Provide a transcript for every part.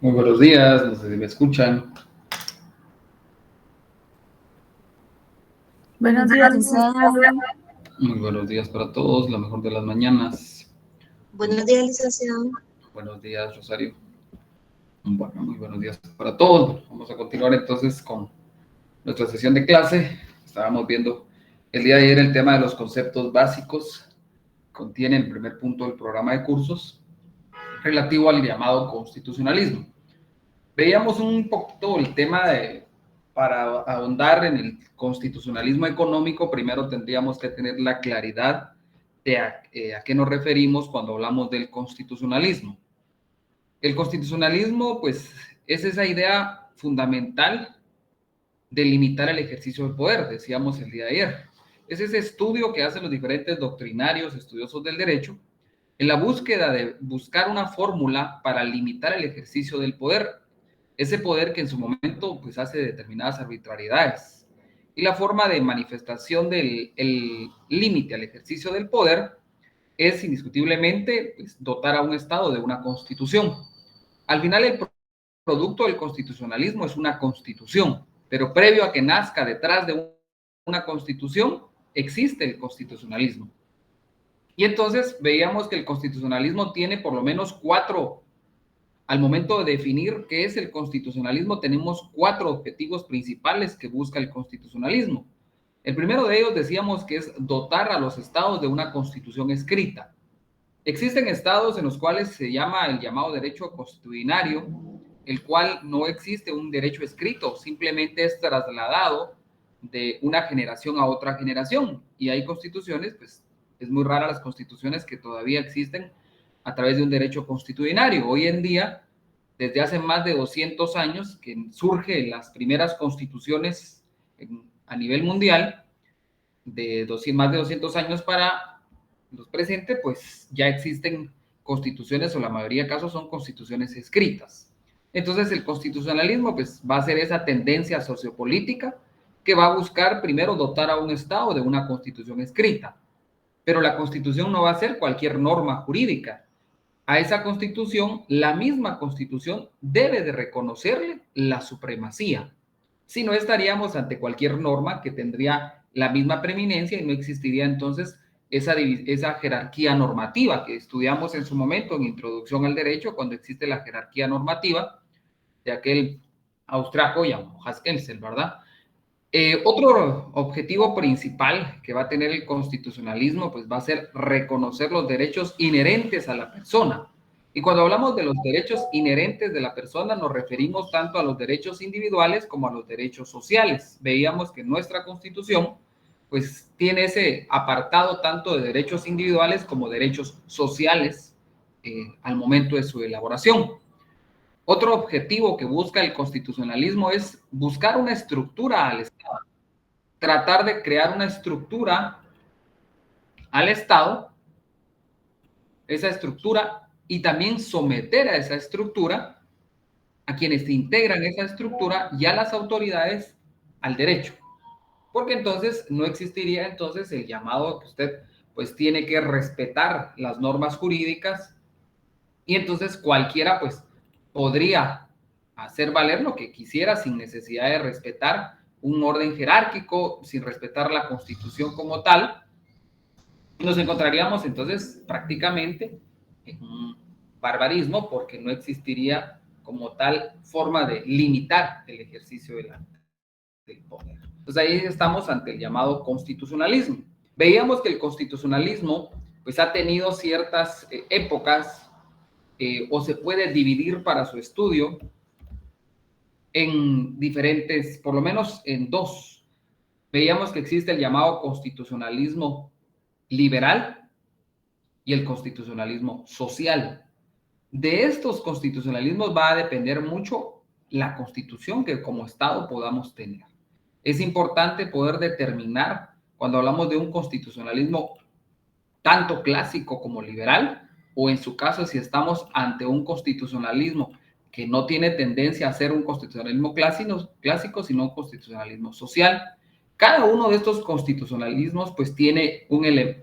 Muy buenos días, no sé si me escuchan. Buenos días, licenciado. Muy buenos días para todos, la mejor de las mañanas. Buenos días, licenciado. Buenos días, Rosario. Bueno, muy buenos días para todos. Vamos a continuar entonces con nuestra sesión de clase. Estábamos viendo el día de ayer el tema de los conceptos básicos. Contiene el primer punto del programa de cursos relativo al llamado constitucionalismo. Veíamos un poquito el tema para ahondar en el constitucionalismo económico, primero tendríamos que tener la claridad de a qué nos referimos cuando hablamos del constitucionalismo. El constitucionalismo, pues, es esa idea fundamental de limitar el ejercicio del poder, decíamos el día de ayer. Es ese estudio que hacen los diferentes doctrinarios, estudiosos del derecho, en la búsqueda de buscar una fórmula para limitar el ejercicio del poder, ese poder que en su momento pues hace determinadas arbitrariedades. Y la forma de manifestación del límite al ejercicio del poder es indiscutiblemente pues, dotar a un Estado de una constitución. Al final el producto del constitucionalismo es una constitución, pero previo a que nazca detrás de una constitución existe el constitucionalismo. Y entonces veíamos que el constitucionalismo tiene por lo menos cuatro. Al momento de definir qué es el constitucionalismo, tenemos cuatro objetivos principales que busca el constitucionalismo. El primero de ellos decíamos que es dotar a los estados de una constitución escrita. Existen estados en los cuales se llama el llamado derecho constitucionario, el cual no existe un derecho escrito, simplemente es trasladado de una generación a otra generación. Y hay constituciones, pues es muy rara las constituciones que todavía existen a través de un derecho constitucionario. Hoy en día, desde hace más de 200 años que surgen las primeras constituciones a nivel mundial, más de 200 años para los presentes, pues ya existen constituciones, o la mayoría de casos son constituciones escritas. Entonces el constitucionalismo pues va a ser esa tendencia sociopolítica que va a buscar primero dotar a un Estado de una constitución escrita. Pero la constitución no va a ser cualquier norma jurídica. A esa constitución, la misma constitución debe de reconocerle la supremacía. Si no, estaríamos ante cualquier norma que tendría la misma preeminencia y no existiría entonces esa jerarquía normativa que estudiamos en su momento en Introducción al Derecho, cuando existe la jerarquía normativa de aquel austriaco llamado Haskell, ¿verdad? Otro objetivo principal que va a tener el constitucionalismo, pues va a ser reconocer los derechos inherentes a la persona. Y cuando hablamos de los derechos inherentes de la persona, nos referimos tanto a los derechos individuales como a los derechos sociales. Veíamos que nuestra Constitución, pues tiene ese apartado tanto de derechos individuales como derechos sociales al momento de su elaboración. Otro objetivo que busca el constitucionalismo es buscar una estructura al Estado, tratar de crear una estructura al Estado, esa estructura, y también someter a esa estructura, a quienes se integran esa estructura y a las autoridades al derecho. Porque entonces no existiría entonces el llamado que usted pues tiene que respetar las normas jurídicas y entonces cualquiera pues podría hacer valer lo que quisiera sin necesidad de respetar un orden jerárquico, sin respetar la Constitución como tal. Nos encontraríamos entonces prácticamente en un barbarismo porque no existiría como tal forma de limitar el ejercicio del poder. Entonces ahí estamos ante el llamado constitucionalismo. Veíamos que el constitucionalismo pues ha tenido ciertas épocas o se puede dividir para su estudio en diferentes, por lo menos en dos. Veíamos que existe el llamado constitucionalismo liberal y el constitucionalismo social. De estos constitucionalismos va a depender mucho la constitución que como Estado podamos tener. Es importante poder determinar, cuando hablamos de un constitucionalismo tanto clásico como liberal, o en su caso si estamos ante un constitucionalismo que no tiene tendencia a ser un constitucionalismo clásico, sino un constitucionalismo social. Cada uno de estos constitucionalismos pues tiene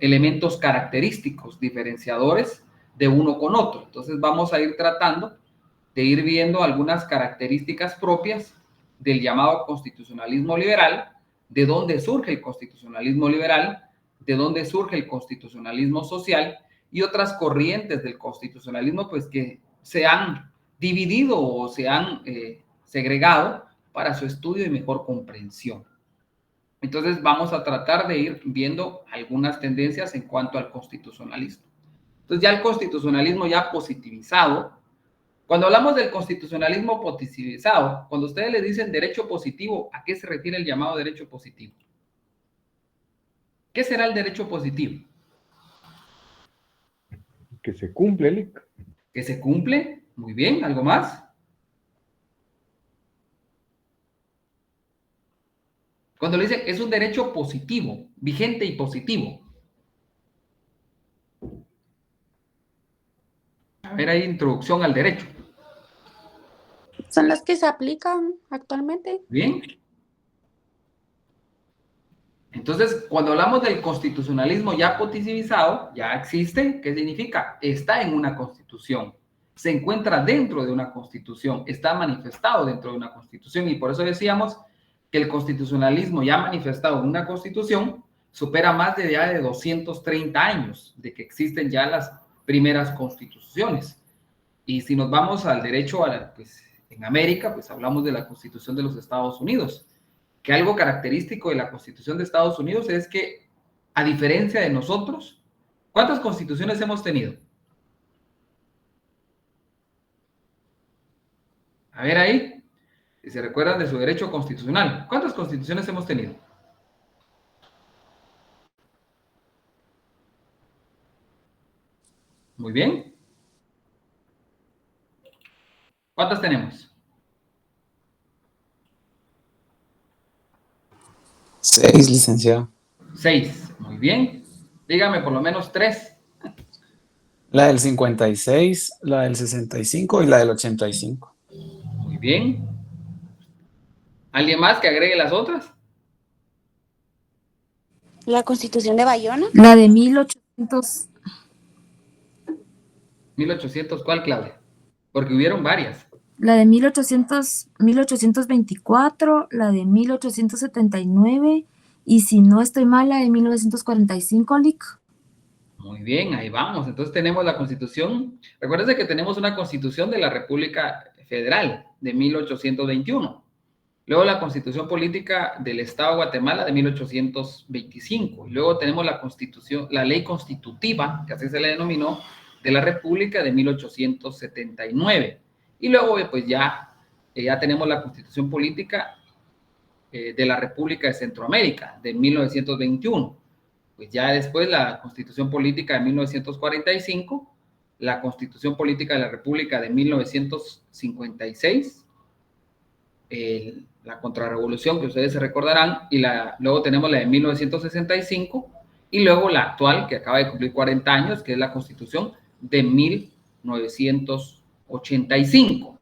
elementos característicos diferenciadores de uno con otro. Entonces vamos a ir tratando de ir viendo algunas características propias del llamado constitucionalismo liberal, de dónde surge el constitucionalismo liberal, de dónde surge el constitucionalismo social y otras corrientes del constitucionalismo pues que se han dividido o se han segregado para su estudio y mejor comprensión. Entonces vamos a tratar de ir viendo algunas tendencias en cuanto al constitucionalismo. Entonces ya el constitucionalismo ya positivizado. Cuando hablamos del constitucionalismo positivizado, cuando ustedes le dicen derecho positivo, ¿a qué se refiere el llamado derecho positivo? ¿Qué será el derecho positivo? Que se cumple, Lic. ¿Que se cumple? Muy bien, ¿algo más? Cuando le dicen es un derecho positivo, vigente y positivo. A ver, hay introducción al derecho. Son las que se aplican actualmente. Bien. Entonces, cuando hablamos del constitucionalismo ya positivizado, ya existe, ¿qué significa? Está en una constitución, se encuentra dentro de una constitución, está manifestado dentro de una constitución y por eso decíamos que el constitucionalismo ya manifestado en una constitución supera más de ya de 230 años de que existen ya las primeras constituciones. Y si nos vamos al derecho, pues, en América, pues hablamos de la Constitución de los Estados Unidos, que algo característico de la Constitución de Estados Unidos es que, a diferencia de nosotros, ¿cuántas constituciones hemos tenido? A ver ahí, si se recuerdan de su derecho constitucional, ¿cuántas constituciones hemos tenido? Muy bien. ¿Cuántas tenemos? 6, licenciado. 6. Muy bien. Dígame por lo menos 3. La del 56, la del 65 y la del 85. Muy bien. ¿Alguien más que agregue las otras? La Constitución de Bayona. La de 1800. 1800, ¿cuál, Claudia? Porque hubieron varias. La de 1824, la de 1879 y si no estoy mal, la de 1945, Lic. Muy bien, ahí vamos. Entonces tenemos la Constitución. Recuérdense que tenemos una Constitución de la República Federal de 1821. Luego la Constitución Política del Estado de Guatemala de 1825. Y luego tenemos la Constitución, la Ley Constitutiva, que así se le denominó, de la República de 1879. Y luego pues ya tenemos la Constitución Política de la República de Centroamérica de 1921. Pues ya después la Constitución Política de 1945, la Constitución Política de la República de 1956, la contrarrevolución que ustedes se recordarán, y luego tenemos la de 1965, y luego la actual que acaba de cumplir 40 años, que es la Constitución de 1985.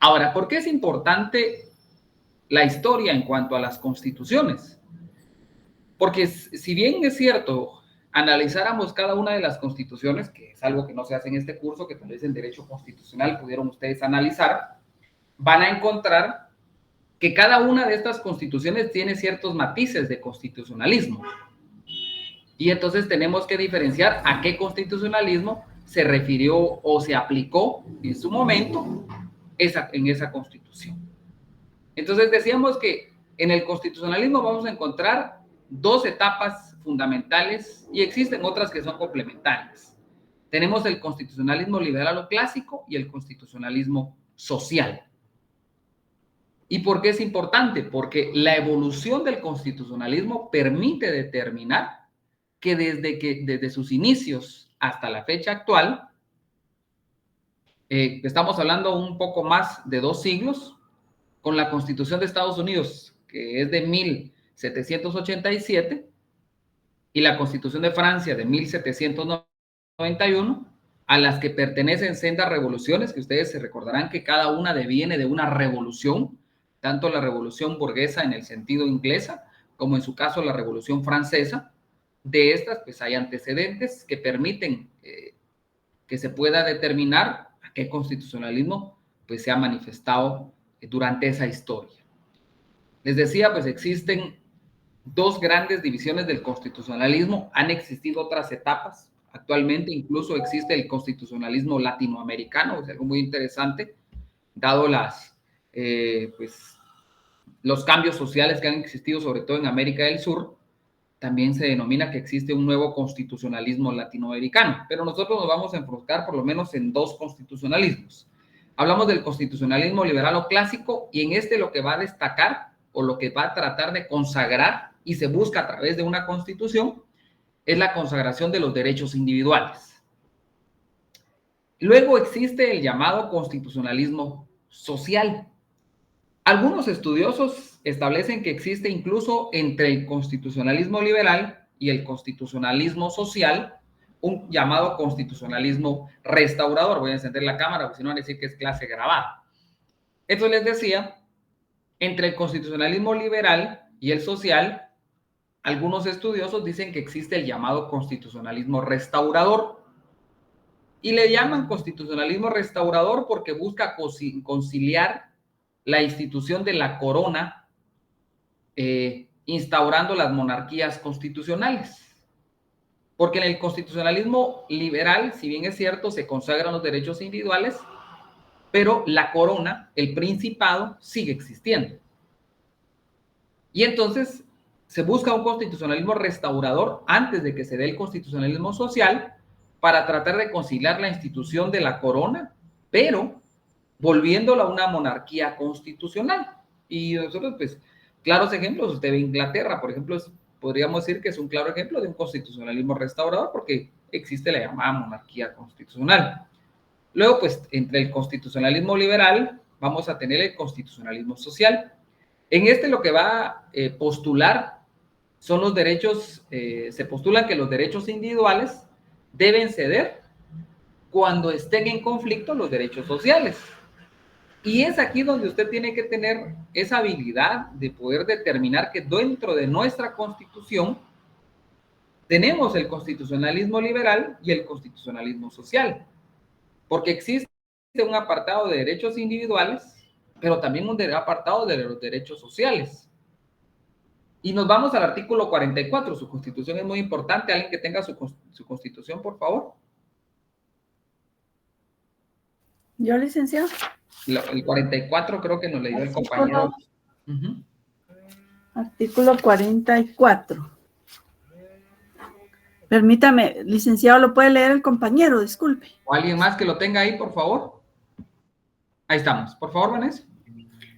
Ahora, ¿por qué es importante la historia en cuanto a las constituciones? Porque si bien es cierto, analizáramos cada una de las constituciones, que es algo que no se hace en este curso, que tal vez en Derecho Constitucional pudieron ustedes analizar, van a encontrar que cada una de estas constituciones tiene ciertos matices de constitucionalismo. Y entonces tenemos que diferenciar a qué constitucionalismo se refirió o se aplicó en su momento en esa constitución. Entonces decíamos que en el constitucionalismo vamos a encontrar dos etapas fundamentales y existen otras que son complementarias. Tenemos el constitucionalismo liberal o clásico y el constitucionalismo social. ¿Y por qué es importante? Porque la evolución del constitucionalismo permite determinar que desde sus inicios hasta la fecha actual, estamos hablando un poco más de 2 siglos, con la Constitución de Estados Unidos, que es de 1787, y la Constitución de Francia de 1791, a las que pertenecen sendas revoluciones, que ustedes se recordarán que cada una deviene de una revolución, tanto la revolución burguesa en el sentido inglesa, como en su caso la revolución francesa. De estas, pues hay antecedentes que permiten que se pueda determinar a qué constitucionalismo pues se ha manifestado durante esa historia. Les decía, pues existen dos grandes divisiones del constitucionalismo, han existido otras etapas, actualmente incluso existe el constitucionalismo latinoamericano, es algo muy interesante, dado pues, los cambios sociales que han existido, sobre todo en América del Sur. También se denomina que existe un nuevo constitucionalismo latinoamericano, pero nosotros nos vamos a enfocar por lo menos en dos constitucionalismos. Hablamos del constitucionalismo liberal o clásico, y en este lo que va a destacar o lo que va a tratar de consagrar y se busca a través de una constitución es la consagración de los derechos individuales. Luego existe el llamado constitucionalismo social. Algunos estudiosos establecen que existe incluso entre el constitucionalismo liberal y el constitucionalismo social un llamado constitucionalismo restaurador. Voy a encender la cámara porque si no van a decir que es clase grabada. Esto les decía, entre el constitucionalismo liberal y el social, algunos estudiosos dicen que existe el llamado constitucionalismo restaurador. Y le llaman constitucionalismo restaurador porque busca conciliar la institución de la corona, instaurando las monarquías constitucionales. Porque en el constitucionalismo liberal, si bien es cierto, se consagran los derechos individuales, pero la corona, el principado, sigue existiendo. Y entonces se busca un constitucionalismo restaurador antes de que se dé el constitucionalismo social para tratar de conciliar la institución de la corona, pero volviéndola a una monarquía constitucional. Y nosotros, pues, claros ejemplos, usted ve Inglaterra, por ejemplo, podríamos decir que es un claro ejemplo de un constitucionalismo restaurador porque existe la llamada monarquía constitucional. Luego, pues, entre el constitucionalismo liberal vamos a tener el constitucionalismo social. En este lo que va a postular son los derechos, se postula que los derechos individuales deben ceder cuando estén en conflicto los derechos sociales. Y es aquí donde usted tiene que tener esa habilidad de poder determinar que dentro de nuestra Constitución tenemos el constitucionalismo liberal y el constitucionalismo social, porque existe un apartado de derechos individuales, pero también un apartado de los derechos sociales. Y nos vamos al artículo 44, su Constitución es muy importante. Alguien que tenga su Constitución, por favor. Yo, licenciado. El 44 creo que nos leyó el compañero. Artículo 44. Permítame, licenciado, ¿lo puede leer el compañero? Disculpe. ¿O alguien más que lo tenga ahí, por favor? Ahí estamos. Por favor, Vanessa.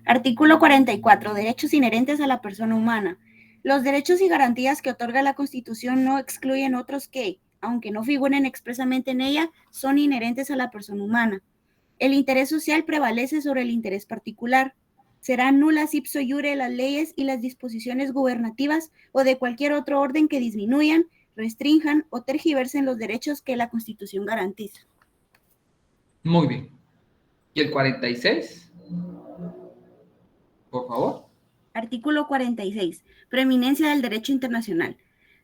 Artículo 44. Derechos inherentes a la persona humana. Los derechos y garantías que otorga la Constitución no excluyen otros que, aunque no figuren expresamente en ella, son inherentes a la persona humana. El interés social prevalece sobre el interés particular. Serán nulas ipso iure las leyes y las disposiciones gubernativas o de cualquier otro orden que disminuyan, restrinjan o tergiversen los derechos que la Constitución garantiza. Muy bien. ¿Y el 46? Por favor. Artículo 46. Preeminencia del derecho internacional.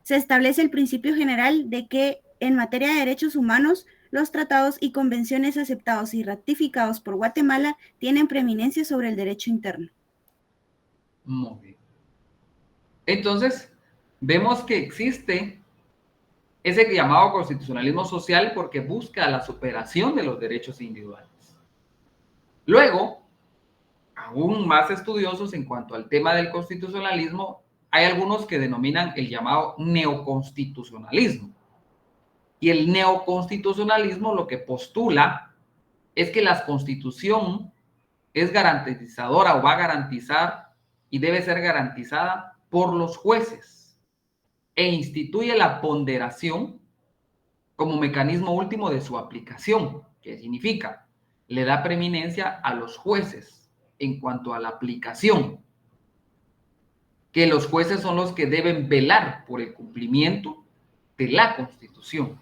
Se establece el principio general de que, en materia de derechos humanos, los tratados y convenciones aceptados y ratificados por Guatemala tienen preeminencia sobre el derecho interno. Muy bien. Entonces, vemos que existe ese llamado constitucionalismo social porque busca la superación de los derechos individuales. Luego, aún más estudiosos en cuanto al tema del constitucionalismo, hay algunos que denominan el llamado neoconstitucionalismo. Y el neoconstitucionalismo lo que postula es que la Constitución es garantizadora o va a garantizar y debe ser garantizada por los jueces e instituye la ponderación como mecanismo último de su aplicación. ¿Qué significa? Le da preeminencia a los jueces en cuanto a la aplicación, que los jueces son los que deben velar por el cumplimiento de la Constitución.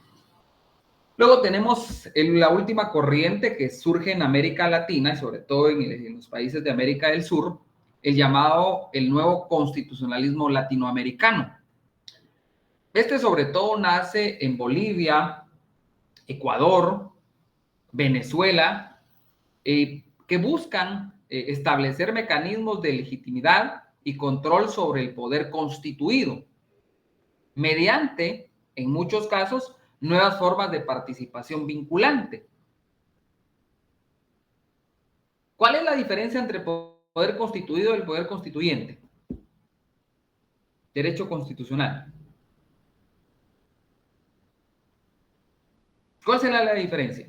Luego tenemos la última corriente que surge en América Latina y sobre todo en los países de América del Sur, el llamado el nuevo constitucionalismo latinoamericano. Este sobre todo nace en Bolivia, Ecuador, Venezuela, que que buscan establecer mecanismos de legitimidad y control sobre el poder constituido, mediante, en muchos casos, nuevas formas de participación vinculante. ¿Cuál es la diferencia entre poder constituido y el poder constituyente? Derecho constitucional. ¿Cuál será la diferencia?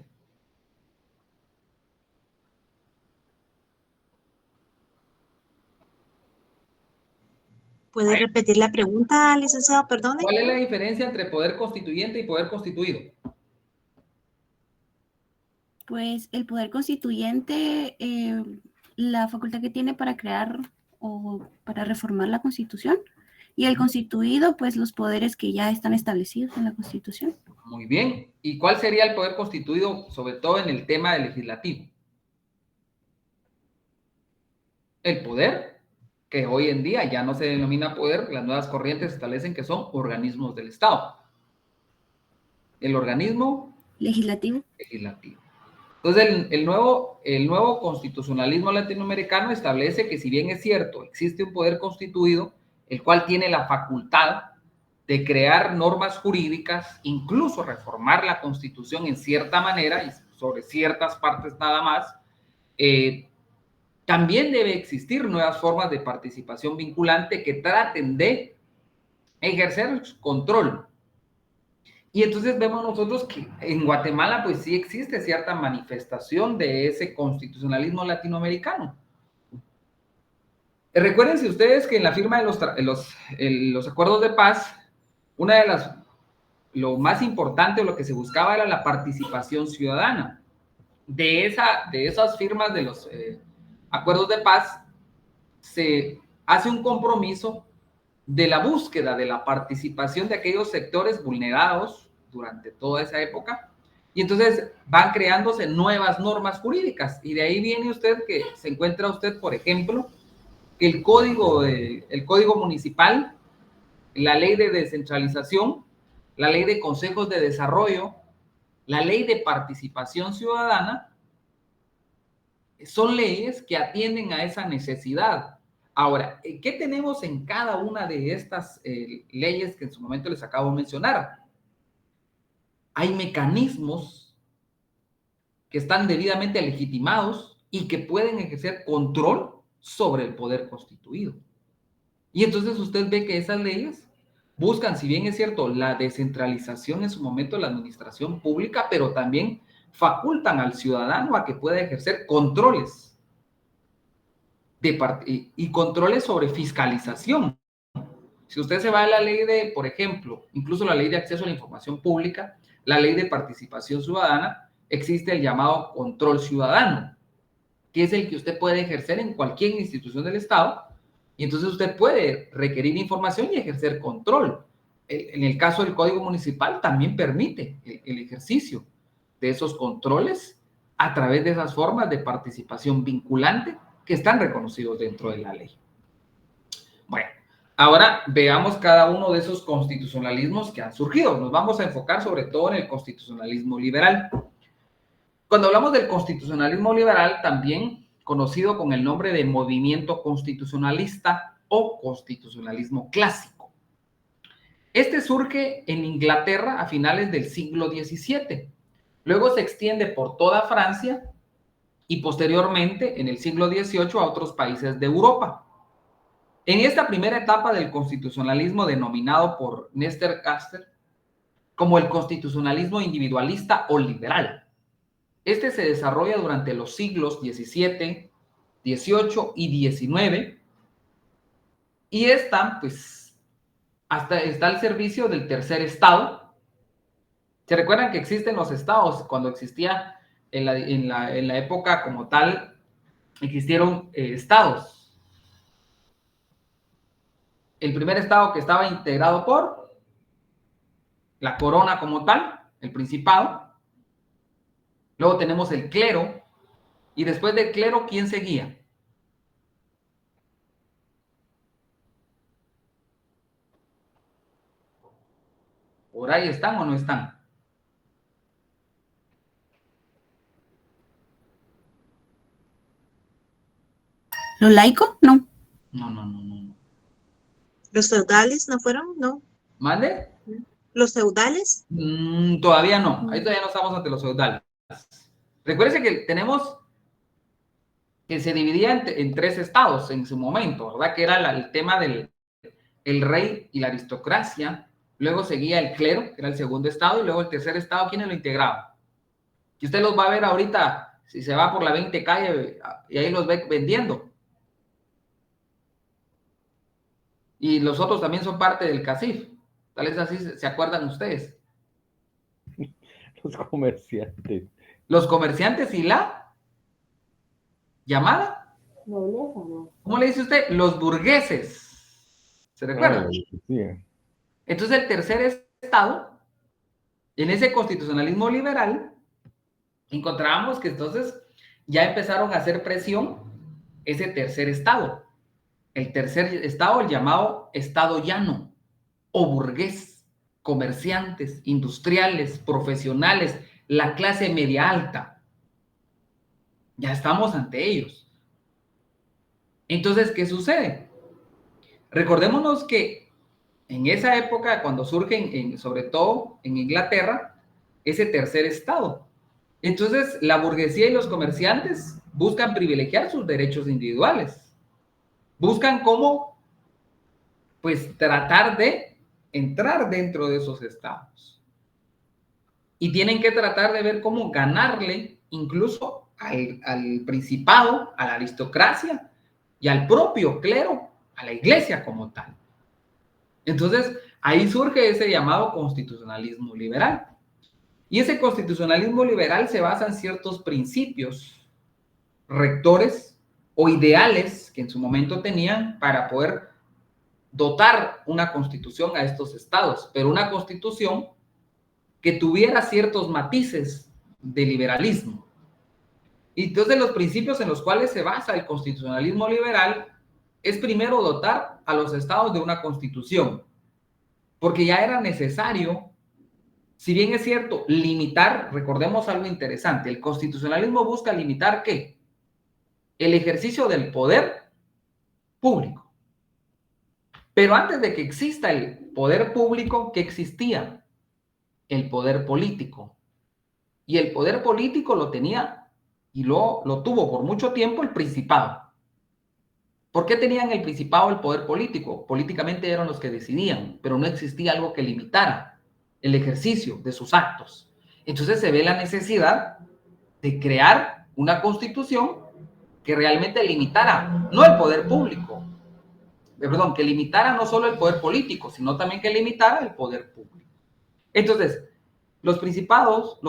¿Puede repetir la pregunta, licenciado? Perdone. ¿Cuál es la diferencia entre poder constituyente y poder constituido? Pues el poder constituyente, la facultad que tiene para crear o para reformar la Constitución, y el constituido, pues los poderes que ya están establecidos en la Constitución. Muy bien. ¿Y cuál sería el poder constituido, sobre todo en el tema del legislativo? El poder, que hoy en día ya no se denomina poder, las nuevas corrientes establecen que son organismos del Estado. El organismo Legislativo. legislativo. Entonces, el nuevo constitucionalismo latinoamericano establece que, si bien es cierto, existe un poder constituido, el cual tiene la facultad de crear normas jurídicas, incluso reformar la Constitución en cierta manera y sobre ciertas partes nada más, también debe existir nuevas formas de participación vinculante que traten de ejercer control. Y entonces vemos nosotros que en Guatemala pues sí existe cierta manifestación de ese constitucionalismo latinoamericano. Recuérdense ustedes que en la firma de los acuerdos de paz, lo más importante o lo que se buscaba era la participación ciudadana. De esas firmas de los acuerdos de paz se hace un compromiso de la búsqueda de la participación de aquellos sectores vulnerados durante toda esa época, y entonces van creándose nuevas normas jurídicas, y de ahí viene usted que se encuentra usted, por ejemplo, que el código municipal, la ley de descentralización, la ley de consejos de desarrollo, la ley de participación ciudadana, son leyes que atienden a esa necesidad. Ahora, ¿qué tenemos en cada una de estas leyes que en su momento les acabo de mencionar? Hay mecanismos que están debidamente legitimados y que pueden ejercer control sobre el poder constituido. Y entonces usted ve que esas leyes buscan, si bien es cierto, la descentralización en su momento de la administración pública, pero también facultan al ciudadano a que pueda ejercer controles y controles sobre fiscalización. Si usted se va a la ley de, por ejemplo, incluso la ley de acceso a la información pública, la ley de participación ciudadana, existe el llamado control ciudadano, que es el que usted puede ejercer en cualquier institución del Estado, y entonces usted puede requerir información y ejercer control. En el caso del Código Municipal también permite el ejercicio de esos controles a través de esas formas de participación vinculante que están reconocidos dentro de la ley. Bueno, ahora veamos cada uno de esos constitucionalismos que han surgido. Nos vamos a enfocar sobre todo en el constitucionalismo liberal. Cuando hablamos del constitucionalismo liberal, también conocido con el nombre de movimiento constitucionalista o constitucionalismo clásico. Este surge en Inglaterra a finales del siglo XVII. Luego se extiende por toda Francia y posteriormente en el siglo XVIII a otros países de Europa. En esta primera etapa del constitucionalismo, denominado por Nestor Caster como el constitucionalismo individualista o liberal, este se desarrolla durante los siglos XVII, XVIII y XIX, y está al servicio del tercer estado. ¿Se recuerdan que existen los estados? Cuando existía en la época como tal, existieron estados. El primer estado que estaba integrado por la corona como tal, el principado. Luego tenemos el clero, y después del clero, ¿quién seguía? ¿Por ahí están o no están? ¿Lo laico? No. No. ¿Los feudales no fueron? No. ¿Mande? ¿Los feudales? Todavía no. Ahí todavía no estamos ante los feudales. Recuérdense que tenemos que se dividía en 3 estados en su momento, ¿verdad? Que era el tema del rey y la aristocracia. Luego seguía el clero, que era el segundo estado, y luego el tercer estado, ¿quiénes lo integraban? Y usted los va a ver ahorita, si se va por la 20 calle, y ahí los ve vendiendo. Y los otros también son parte del CACIF. Tal vez así se acuerdan ustedes. Los comerciantes. Los comerciantes y la llamada. ¿Cómo le dice usted? Los burgueses. ¿Se recuerdan? Sí. Entonces el tercer estado, en ese constitucionalismo liberal, encontrábamos que entonces ya empezaron a hacer presión ese tercer estado. El tercer estado, el llamado estado llano o burgués, comerciantes, industriales, profesionales, la clase media alta. Ya estamos ante ellos. Entonces, ¿qué sucede? Recordémonos que en esa época, cuando surgen, sobre todo en Inglaterra, ese tercer estado. Entonces, la burguesía y los comerciantes buscan privilegiar sus derechos individuales. Buscan cómo, pues, tratar de entrar dentro de esos estados. Y tienen que tratar de ver cómo ganarle incluso al principado, a la aristocracia y al propio clero, a la iglesia como tal. Entonces, ahí surge ese llamado constitucionalismo liberal. Y ese constitucionalismo liberal se basa en ciertos principios rectores o ideales que en su momento tenían para poder dotar una constitución a estos estados, pero una constitución que tuviera ciertos matices de liberalismo. Y entonces los principios en los cuales se basa el constitucionalismo liberal es primero dotar a los estados de una constitución, porque ya era necesario, si bien es cierto, limitar, recordemos algo interesante, el constitucionalismo busca limitar ¿qué? El ejercicio del poder público. Pero antes de que exista el poder público, ¿qué existía? El poder político. Y el poder político lo tenía y lo tuvo por mucho tiempo el principado. ¿Por qué tenían el principado el poder político? Políticamente eran los que decidían, pero no existía algo que limitara el ejercicio de sus actos. Entonces se ve la necesidad de crear una constitución que realmente limitara, no el poder público, perdón, que limitara no solo el poder político, sino también que limitara el poder público. Entonces, los principios,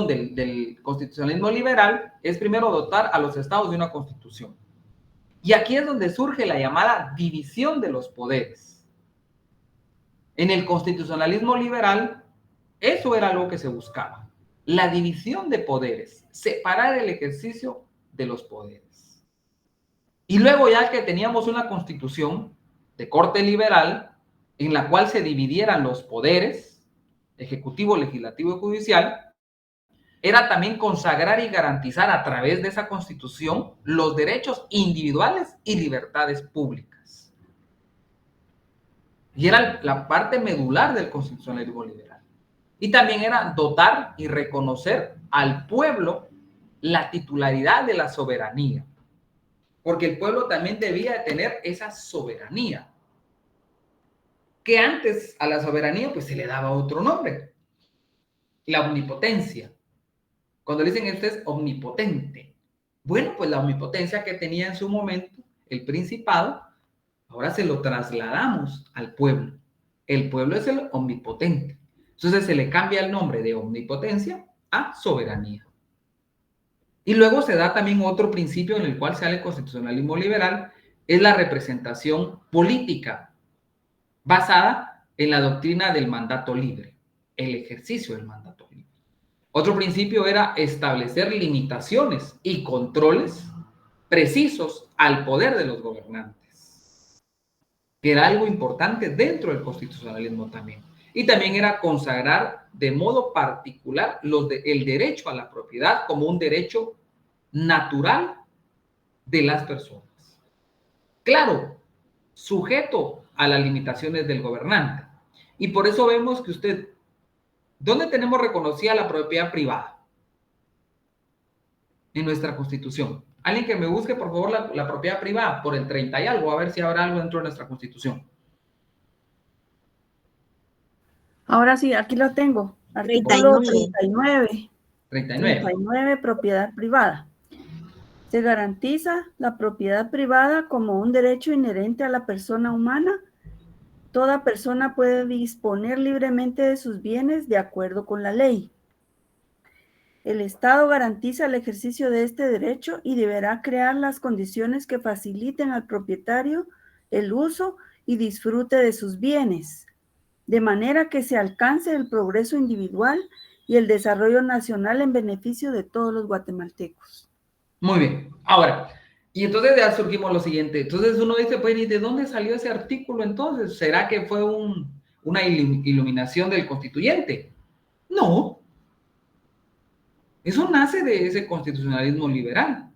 del constitucionalismo liberal es primero dotar a los estados de una constitución. Y aquí es donde surge la llamada división de los poderes. En el constitucionalismo liberal, eso era lo que se buscaba. La división de poderes, separar el ejercicio de los poderes. Y luego ya que teníamos una constitución de corte liberal, en la cual se dividieran los poderes, ejecutivo, legislativo y judicial, era también consagrar y garantizar a través de esa constitución los derechos individuales y libertades públicas. Y era la parte medular del constitucionalismo liberal. Y también era dotar y reconocer al pueblo la titularidad de la soberanía. Porque el pueblo también debía tener esa soberanía. Que antes a la soberanía pues se le daba otro nombre. La omnipotencia. Cuando le dicen usted es omnipotente. Bueno, pues la omnipotencia que tenía en su momento el principado, ahora se lo trasladamos al pueblo. El pueblo es el omnipotente. Entonces se le cambia el nombre de omnipotencia a soberanía. Y luego se da también otro principio en el cual sale el constitucionalismo liberal, es la representación política, basada en la doctrina del mandato libre, el ejercicio del mandato libre. Otro principio era establecer limitaciones y controles precisos al poder de los gobernantes, que era algo importante dentro del constitucionalismo también. Y también era consagrar de modo particular el derecho a la propiedad como un derecho natural de las personas. Claro, sujeto a las limitaciones del gobernante. Y por eso vemos que usted, ¿dónde tenemos reconocida la propiedad privada? En nuestra Constitución. Alguien que me busque, por favor, la propiedad privada por el 30 y algo, a ver si habrá algo dentro de nuestra Constitución. Ahora sí, aquí lo tengo. Artículo 39. 39, propiedad privada. Se garantiza la propiedad privada como un derecho inherente a la persona humana. Toda persona puede disponer libremente de sus bienes de acuerdo con la ley. El Estado garantiza el ejercicio de este derecho y deberá crear las condiciones que faciliten al propietario el uso y disfrute de sus bienes, de manera que se alcance el progreso individual y el desarrollo nacional en beneficio de todos los guatemaltecos. Muy bien. Ahora, y entonces ya surgimos lo siguiente. Entonces uno dice, pues, ¿y de dónde salió ese artículo entonces? ¿Será que fue una iluminación del constituyente? No. Eso nace de ese constitucionalismo liberal.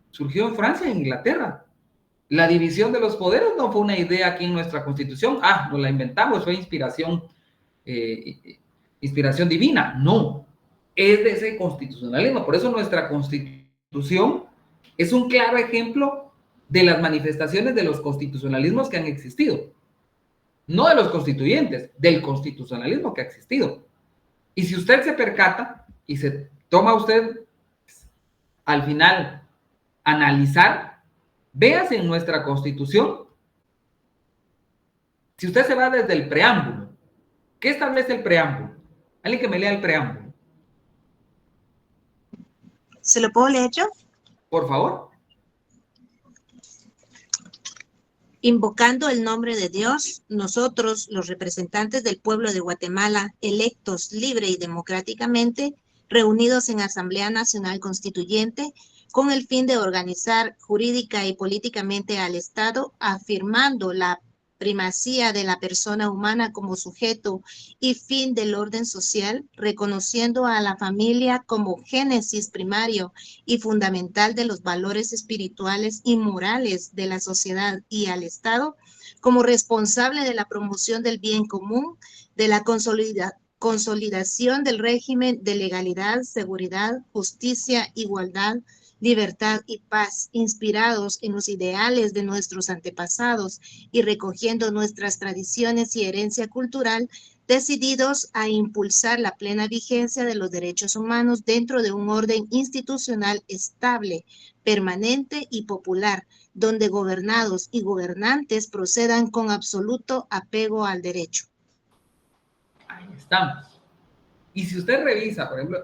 Surgió en Francia e Inglaterra. La división de los poderes no fue una idea aquí en nuestra Constitución. Nos la inventamos, fue inspiración divina. No, es de ese constitucionalismo. Por eso nuestra Constitución es un claro ejemplo de las manifestaciones de los constitucionalismos que han existido. No de los constituyentes, del constitucionalismo que ha existido. Y si usted se percata y se toma usted al final analizar, véase en nuestra Constitución, si usted se va desde el preámbulo, ¿qué establece el preámbulo? Alguien que me lea el preámbulo. ¿Se lo puedo leer yo? Por favor. Invocando el nombre de Dios, nosotros, los representantes del pueblo de Guatemala, electos libre y democráticamente, reunidos en Asamblea Nacional Constituyente, con el fin de organizar jurídica y políticamente al Estado, afirmando la primacía de la persona humana como sujeto y fin del orden social, reconociendo a la familia como génesis primario y fundamental de los valores espirituales y morales de la sociedad, y al Estado como responsable de la promoción del bien común, de la consolidación del régimen de legalidad, seguridad, justicia, igualdad, libertad y paz, inspirados en los ideales de nuestros antepasados y recogiendo nuestras tradiciones y herencia cultural, decididos a impulsar la plena vigencia de los derechos humanos dentro de un orden institucional estable, permanente y popular, donde gobernados y gobernantes procedan con absoluto apego al derecho. Ahí estamos. Y si usted revisa, por ejemplo,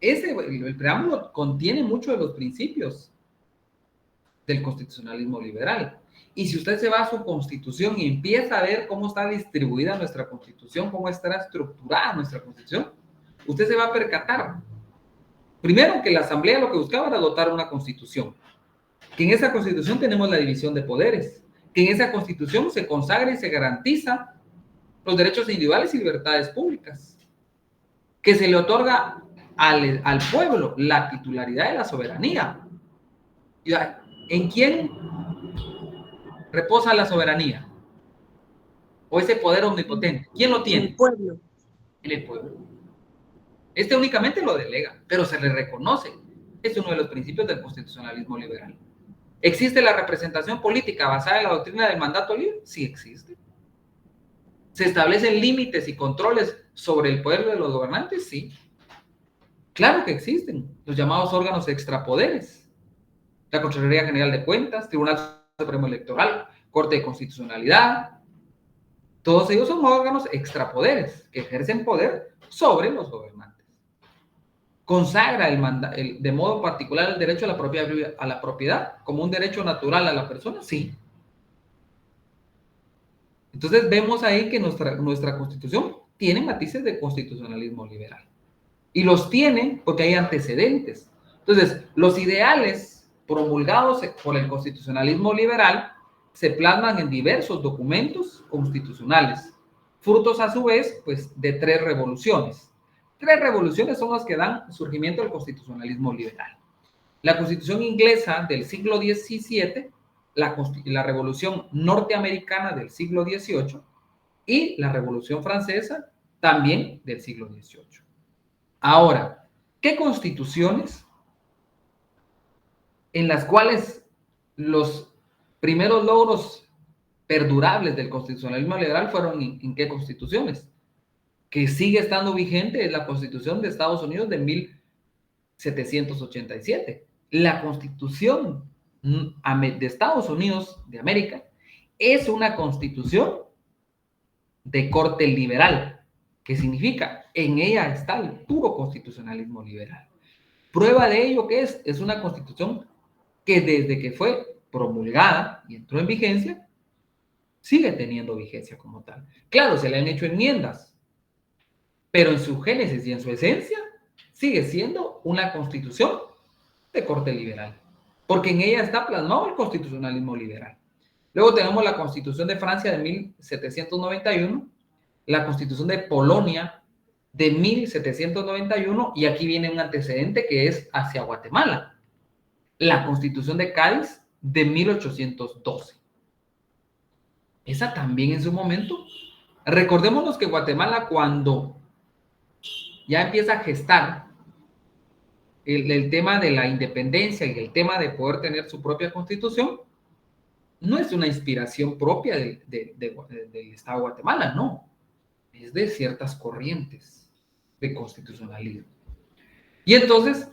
el preámbulo contiene muchos de los principios del constitucionalismo liberal. Y si usted se va a su Constitución y empieza a ver cómo está distribuida nuestra Constitución, cómo está estructurada nuestra Constitución, usted se va a percatar. Primero, que la Asamblea lo que buscaba era dotar una Constitución. Que en esa Constitución tenemos la división de poderes. Que en esa Constitución se consagra y se garantiza los derechos individuales y libertades públicas. Que se le otorga al pueblo la titularidad de la soberanía. ¿En quién reposa la soberanía? ¿O ese poder omnipotente? ¿Quién lo tiene? El pueblo. En el pueblo. Este únicamente lo delega, pero se le reconoce. Es uno de los principios del constitucionalismo liberal. ¿Existe la representación política basada en la doctrina del mandato libre? Sí existe. ¿Se establecen límites y controles sobre el poder de los gobernantes? Sí. Claro que existen los llamados órganos extrapoderes. La Contraloría General de Cuentas, Tribunal Supremo Electoral, Corte de Constitucionalidad. Todos ellos son órganos extrapoderes que ejercen poder sobre los gobernantes. ¿Consagra de modo particular el derecho a la propiedad como un derecho natural a la persona? Sí. Entonces vemos ahí que nuestra Constitución tiene matices de constitucionalismo liberal. Y los tiene porque hay antecedentes. Entonces, los ideales promulgados por el constitucionalismo liberal se plasman en diversos documentos constitucionales, frutos a su vez, pues, de 3 revoluciones. 3 revoluciones son las que dan surgimiento al constitucionalismo liberal. La Constitución inglesa del siglo XVII, la Revolución Norteamericana del siglo XVIII y la Revolución Francesa también del siglo XVIII. Ahora, ¿qué constituciones en las cuales los primeros logros perdurables del constitucionalismo liberal fueron en qué constituciones? Que sigue estando vigente es la Constitución de Estados Unidos de 1787. La Constitución de Estados Unidos de América es una constitución de corte liberal, que significa en ella está el puro constitucionalismo liberal. Prueba de ello que es una constitución que desde que fue promulgada y entró en vigencia, sigue teniendo vigencia como tal. Claro, se le han hecho enmiendas, pero en su génesis y en su esencia sigue siendo una constitución de corte liberal, porque en ella está plasmado el constitucionalismo liberal. Luego tenemos la Constitución de Francia de 1791, la Constitución de Polonia de 1791, y aquí viene un antecedente que es hacia Guatemala, la Constitución de Cádiz de 1812. Esa también en su momento. Recordémonos que Guatemala, cuando ya empieza a gestar el tema de la independencia y el tema de poder tener su propia constitución, no es una inspiración propia del Estado de Guatemala, no. Es de ciertas corrientes de constitucionalismo. Y entonces,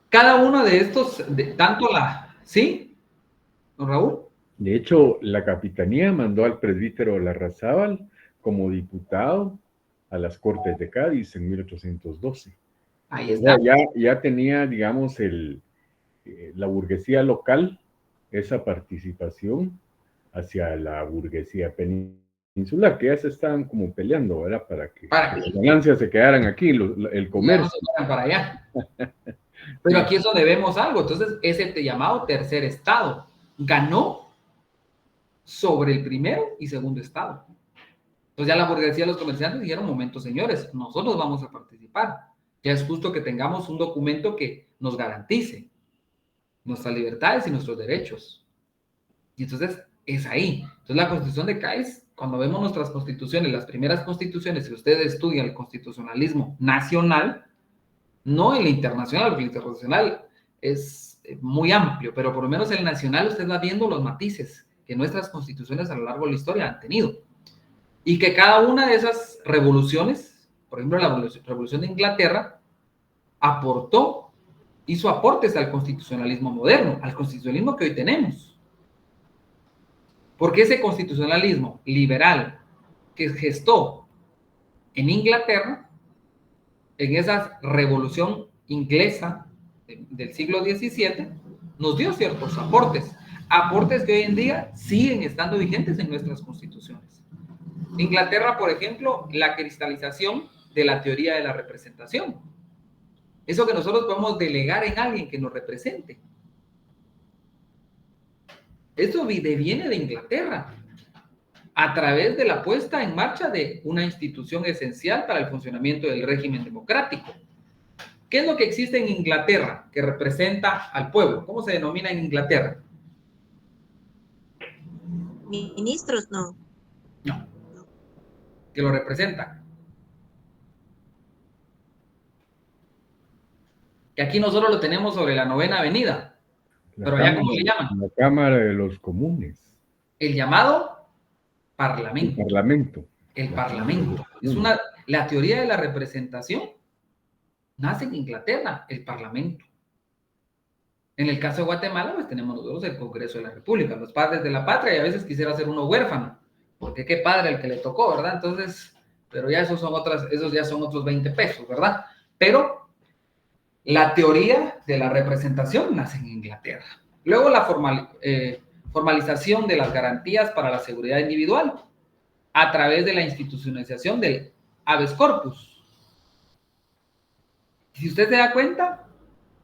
cada uno de estos, ¿sí? ¿Don Raúl? De hecho, la capitanía mandó al presbítero Larrazábal como diputado a las Cortes de Cádiz en 1812. Ahí está. O sea, ya tenía, digamos, la burguesía local, esa participación hacia la burguesía peninsular, que ya se estaban como peleando, ¿verdad? Para que las ganancias se quedaran aquí, el comercio. No se fueran para allá. Pero aquí es donde vemos algo. Entonces, ese llamado tercer estado ganó sobre el primero y segundo estado. Entonces ya la burguesía y los comerciantes dijeron, momento, señores, nosotros vamos a participar. Ya es justo que tengamos un documento que nos garantice nuestras libertades y nuestros derechos. Y entonces es ahí. Entonces la Constitución de Cádiz, cuando vemos nuestras constituciones, las primeras constituciones, si ustedes estudian el constitucionalismo nacional, no el internacional, porque el internacional es muy amplio, pero por lo menos el nacional usted va viendo los matices que nuestras constituciones a lo largo de la historia han tenido. Y que cada una de esas revoluciones, por ejemplo la Revolución de Inglaterra, hizo aportes al constitucionalismo moderno, al constitucionalismo que hoy tenemos. Porque ese constitucionalismo liberal que gestó en Inglaterra, en esa revolución inglesa del siglo XVII, nos dio ciertos aportes que hoy en día siguen estando vigentes en nuestras constituciones. Inglaterra, por ejemplo, la cristalización de la teoría de la representación. Eso que nosotros podemos delegar en alguien que nos represente. Eso viene de Inglaterra, a través de la puesta en marcha de una institución esencial para el funcionamiento del régimen democrático. ¿Qué es lo que existe en Inglaterra que representa al pueblo? ¿Cómo se denomina en Inglaterra? Ministros, no. No. Que lo representan. Que aquí nosotros lo tenemos sobre la 9ª Avenida. Pero allá, ¿cómo le llaman? La Cámara de los Comunes. El llamado Parlamento. El Parlamento. El Parlamento. La teoría de la representación nace en Inglaterra, el Parlamento. En el caso de Guatemala, pues tenemos nosotros el Congreso de la República, los padres de la patria, y a veces quisiera ser uno huérfano, porque qué padre el que le tocó, ¿verdad? Entonces, pero ya esos ya son otros 20 pesos, ¿verdad? Pero la teoría de la representación nace en Inglaterra. Luego la formalización de las garantías para la seguridad individual a través de la institucionalización del habeas corpus. Si usted se da cuenta,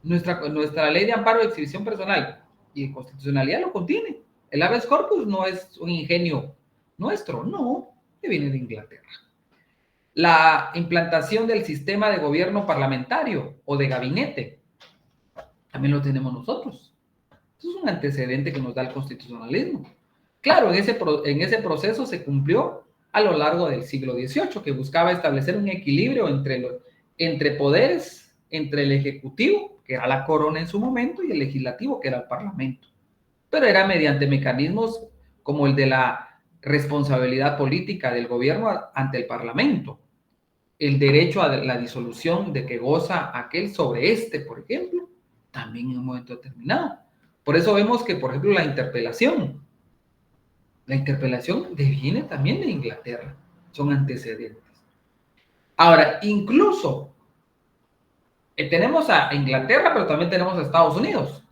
nuestra ley de amparo de exhibición personal y de constitucionalidad lo contiene. El habeas corpus no es un ingenio nuestro, no, que viene de Inglaterra. La implantación del sistema de gobierno parlamentario o de gabinete, también lo tenemos nosotros. Eso es un antecedente que nos da el constitucionalismo. Claro, en ese proceso se cumplió a lo largo del siglo XVIII, que buscaba establecer un equilibrio entre poderes, entre el ejecutivo, que era la corona en su momento, y el legislativo, que era el parlamento. Pero era mediante mecanismos como el de la responsabilidad política del gobierno ante el parlamento, el derecho a la disolución de que goza aquel sobre este, por ejemplo, también en un momento determinado. Por eso vemos que, por ejemplo, la interpelación deviene también de Inglaterra, son antecedentes. Ahora, incluso tenemos a Inglaterra, pero también tenemos a Estados Unidos.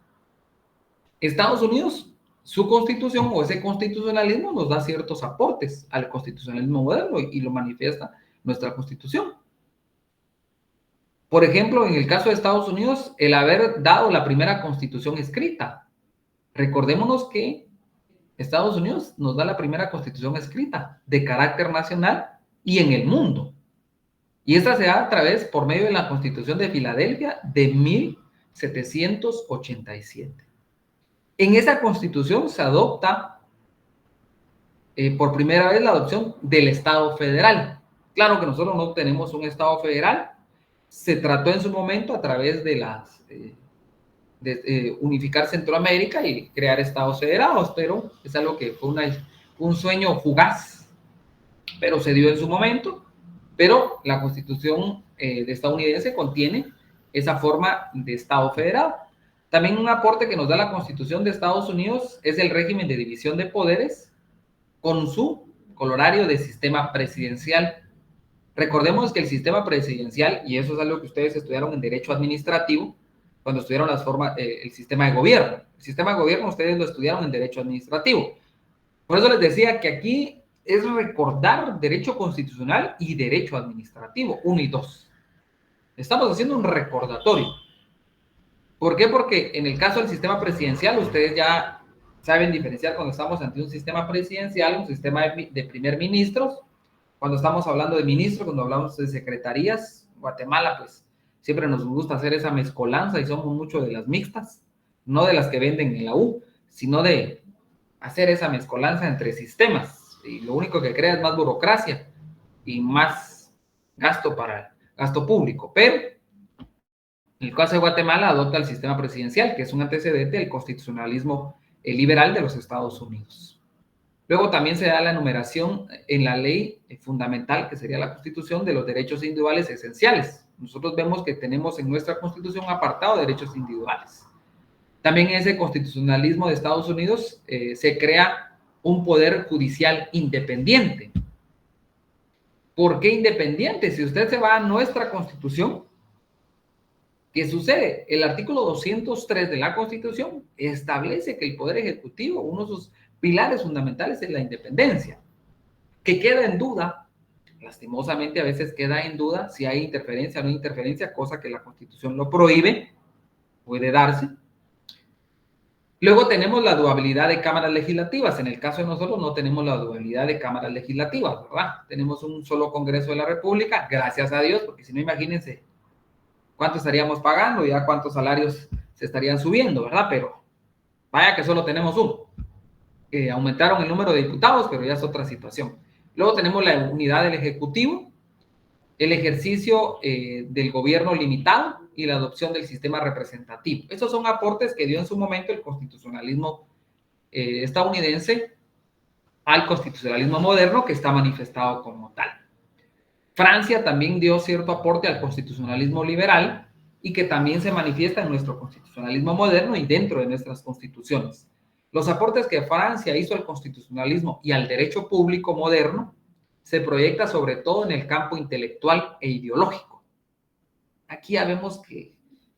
Estados Unidos, su constitución o ese constitucionalismo nos da ciertos aportes al constitucionalismo moderno y lo manifiesta nuestra constitución. Por ejemplo, en el caso de Estados Unidos, el haber dado la primera constitución escrita. Recordémonos que Estados Unidos nos da la primera constitución escrita de carácter nacional y en el mundo. Y esta se da por medio de la Constitución de Filadelfia de 1787. En esa constitución se adopta por primera vez la adopción del Estado federal. Claro que nosotros no tenemos un Estado federal. Se trató en su momento a través de unificar Centroamérica y crear estados federados, pero es algo que fue un sueño fugaz, pero se dio en su momento. Pero la Constitución estadounidense contiene esa forma de Estado federado. También un aporte que nos da la Constitución de Estados Unidos es el régimen de división de poderes con su corolario de sistema presidencial. Recordemos que el sistema presidencial, y eso es algo que ustedes estudiaron en Derecho Administrativo, cuando estudiaron el sistema de gobierno. El sistema de gobierno ustedes lo estudiaron en Derecho Administrativo. Por eso les decía que aquí es recordar derecho constitucional y derecho administrativo, 1 y 2. Estamos haciendo un recordatorio. ¿Por qué? Porque en el caso del sistema presidencial, ustedes ya saben diferenciar cuando estamos ante un sistema presidencial, un sistema de primer ministros, cuando estamos hablando de ministros, cuando hablamos de secretarías. Guatemala, pues, siempre nos gusta hacer esa mezcolanza y somos mucho de las mixtas, no de las que venden en la U, sino de hacer esa mezcolanza entre sistemas. Y lo único que crea es más burocracia y más gasto público. Pero en el caso de Guatemala adopta el sistema presidencial, que es un antecedente del constitucionalismo liberal de los Estados Unidos. Luego también se da la enumeración en la ley fundamental, que sería la Constitución, de los derechos individuales esenciales. Nosotros vemos que tenemos en nuestra Constitución apartado de derechos individuales. También en ese constitucionalismo de Estados Unidos se crea un poder judicial independiente. ¿Por qué independiente? Si usted se va a nuestra Constitución, ¿qué sucede? El artículo 203 de la Constitución establece que el Poder Ejecutivo, uno de sus pilares fundamentales, es la independencia, que queda en duda, lastimosamente a veces queda en duda si hay interferencia o no interferencia, cosa que la Constitución lo prohíbe, puede darse. Luego tenemos la dualidad de cámaras legislativas. En el caso de nosotros no tenemos la dualidad de cámaras legislativas, ¿verdad? Tenemos un solo Congreso de la República, gracias a Dios, porque si no, imagínense cuánto estaríamos pagando, ya cuántos salarios se estarían subiendo, ¿verdad? Pero vaya que solo tenemos uno. Aumentaron el número de diputados, pero ya es otra situación. Luego tenemos la unidad del Ejecutivo, el ejercicio del gobierno limitado y la adopción del sistema representativo. Esos son aportes que dio en su momento el constitucionalismo estadounidense al constitucionalismo moderno, que está manifestado como tal. Francia también dio cierto aporte al constitucionalismo liberal y que también se manifiesta en nuestro constitucionalismo moderno y dentro de nuestras constituciones. Los aportes que Francia hizo al constitucionalismo y al derecho público moderno se proyecta sobre todo en el campo intelectual e ideológico. Aquí ya vemos que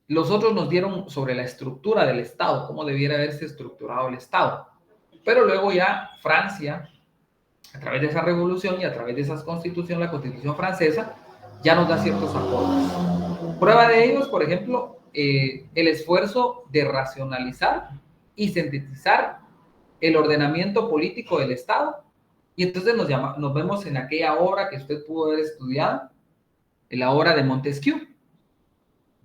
los otros nos dieron sobre la estructura del Estado, cómo debiera haberse estructurado el Estado. Pero luego ya Francia, a través de esa revolución y a través de esa constitución, la Constitución francesa, ya nos da ciertos aportes. Prueba de ellos, por ejemplo, el esfuerzo de racionalizar y sintetizar el ordenamiento político del Estado. Y entonces nos vemos en aquella obra que usted pudo haber estudiado, en la obra de Montesquieu.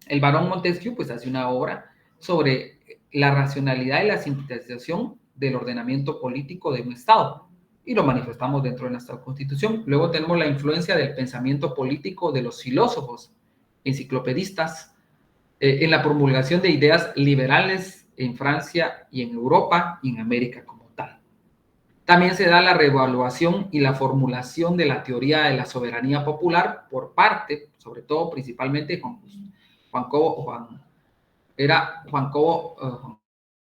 El barón Montesquieu pues hace una obra sobre la racionalidad y la sintetización del ordenamiento político de un Estado, y lo manifestamos dentro de nuestra Constitución. Luego tenemos la influencia del pensamiento político de los filósofos, enciclopedistas, en la promulgación de ideas liberales en Francia y en Europa y en América como tal. También se da la reevaluación y la formulación de la teoría de la soberanía popular por parte, sobre todo, principalmente, Juan